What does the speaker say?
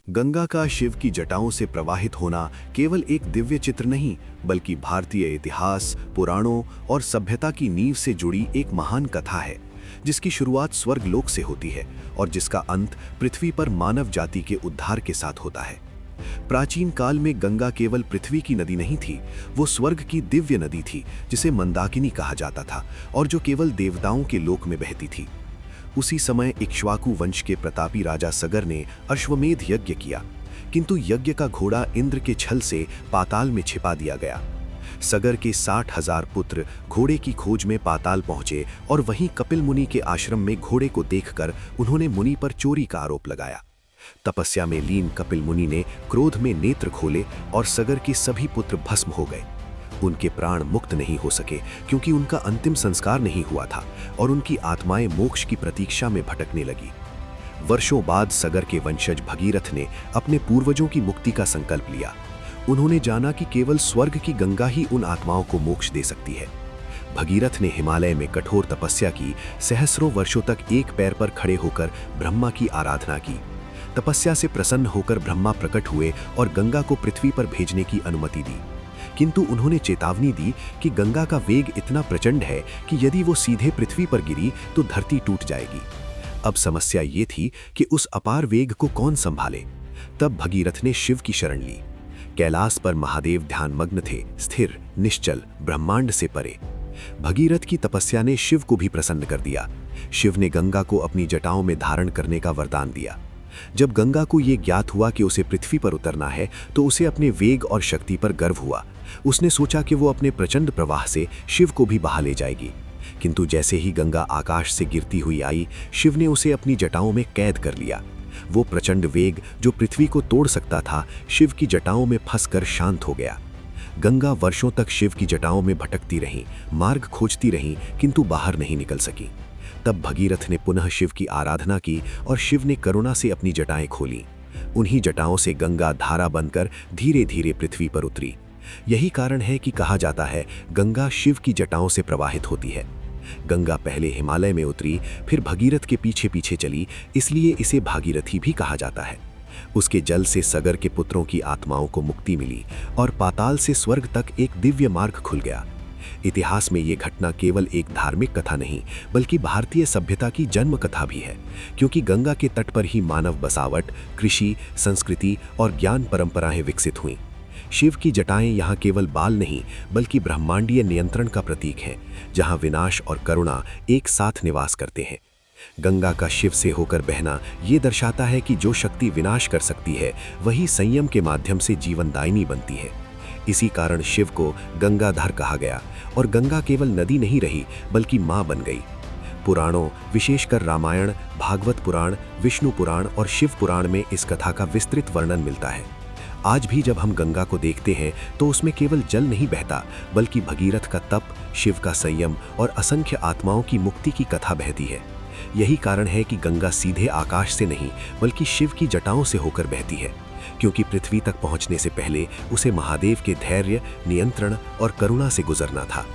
गंगा का शिव की जटाओं से प्रवाहित होना केवल एक दिव्य चित्र नहीं, बल्कि भारतीय इतिहास, पुराणों और सभ्यता की नींव से जुड़ी एक महान कथा है, जिसकी शुरुआत स्वर्गलोक से होती है और जिसका अंत पृथ्वी पर मानव जाति के उद्धार के साथ होता है। प्राचीन काल में गंगा केवल पृथ्वी की नदी नहीं थी, वो स्वर्ग की दिव्य नदी थी, जिसे मंदाकिनी कहा जाता था और जो केवल देवताओं के लोक में बहती थी। उसी समय इक्ष्वाकु वंश के प्रतापी राजा सगर ने अश्वमेध यज्ञ किया, किंतु यज्ञ का घोड़ा इंद्र के छल से पाताल में छिपा दिया गया। सगर के 60,000 पुत्र घोड़े की खोज में पाताल पहुंचे और वहीं कपिल मुनि के आश्रम में घोड़े को देखकर उन्होंने मुनि पर चोरी का आरोप लगाया। तपस्या में लीन कपिल मुनि ने क्रोध में नेत्र खोले और सगर के सभी पुत्र भस्म हो गए। उनके प्राण मुक्त नहीं हो सके क्योंकि उनका अंतिम संस्कार नहीं हुआ था और उनकी आत्माएं मोक्ष की प्रतीक्षा में भटकने लगी। वर्षों बाद सगर के वंशज भगीरथ ने अपने पूर्वजों की मुक्ति का संकल्प लिया। उन्होंने जाना कि केवल स्वर्ग की गंगा ही उन आत्माओं को मोक्ष दे सकती है। भगीरथ ने हिमालय में कठोर तपस्या की, सहस्रों वर्षों तक एक पैर पर खड़े होकर ब्रह्मा की आराधना की। तपस्या से प्रसन्न होकर ब्रह्मा प्रकट हुए और गंगा को पृथ्वी पर भेजने की अनुमति दी, किंतु उन्होंने चेतावनी दी कि गंगा का वेग इतना प्रचंड है कि यदि वो सीधे पृथ्वी पर गिरी तो धरती टूट जाएगी। अब समस्या ये थी कि उस अपार वेग को कौन संभाले। तब भगीरथ ने शिव की शरण ली। कैलाश पर महादेव ध्यानमग्न थे, स्थिर, निश्चल, ब्रह्मांड से परे। भगीरथ की तपस्या ने शिव को भी प्रसन्न कर दिया। शिव ने गंगा को अपनी जटाओं में धारण करने का वरदान दिया। जब गंगा को ये ज्ञात हुआ कि उसे पृथ्वी पर उतरना है तो उसे अपने वेग और शक्ति पर गर्व हुआ। उसने सोचा कि वो अपने प्रचंड प्रवाह से शिव को भी बहा ले जाएगी, किंतु जैसे ही गंगा आकाश से गिरती हुई आई, शिव ने उसे अपनी जटाओं में कैद कर लिया। वो प्रचंड वेग जो पृथ्वी को तोड़ सकता था, शिव की जटाओं में फंसकर शांत हो गया। गंगा वर्षों तक शिव की जटाओं में भटकती रही, मार्ग खोजती रही, किंतु बाहर नहीं निकल सकी। तब भगीरथ ने पुनः शिव की आराधना की और शिव ने करुणा से अपनी जटाएं खोली। उन्हीं जटाओं से गंगा धारा बनकर धीरे धीरे पृथ्वी पर उतरी। यही कारण है कि कहा जाता है गंगा शिव की जटाओं से प्रवाहित होती है। गंगा पहले हिमालय में उतरी, फिर भगीरथ के पीछे पीछे चली, इसलिए इसे भागीरथी भी कहा जाता है। उसके जल से सगर के पुत्रों की आत्माओं को मुक्ति मिली और पाताल से स्वर्ग तक एक दिव्य मार्ग खुल गया। इतिहास में ये घटना केवल एक धार्मिक कथा नहीं, बल्कि भारतीय सभ्यता की जन्म कथा भी है, क्योंकि गंगा के तट पर ही मानव बसावट, कृषि, संस्कृति और ज्ञान परंपराएं विकसित हुईं। शिव की जटाएं यहाँ केवल बाल नहीं, बल्कि ब्रह्मांडीय नियंत्रण का प्रतीक हैं, जहाँ विनाश और करुणा एक साथ निवास करते हैं। गंगा का शिव से होकर बहना ये दर्शाता है कि जो शक्ति विनाश कर सकती है, वही संयम के माध्यम से जीवनदायिनी बनती है। इसी कारण शिव को गंगाधर कहा गया और गंगा केवल नदी नहीं रही, बल्कि माँ बन गई। पुराणों, विशेषकर रामायण, भागवत पुराण, विष्णु पुराण और शिव पुराण में इस कथा का विस्तृत वर्णन मिलता है। आज भी जब हम गंगा को देखते हैं तो उसमें केवल जल नहीं बहता, बल्कि भगीरथ का तप, शिव का संयम और असंख्य आत्माओं की मुक्ति की कथा बहती है। यही कारण है कि गंगा सीधे आकाश से नहीं, बल्कि शिव की जटाओं से होकर बहती है, क्योंकि पृथ्वी तक पहुंचने से पहले उसे महादेव के धैर्य, नियंत्रण और करुणा से गुजरना था।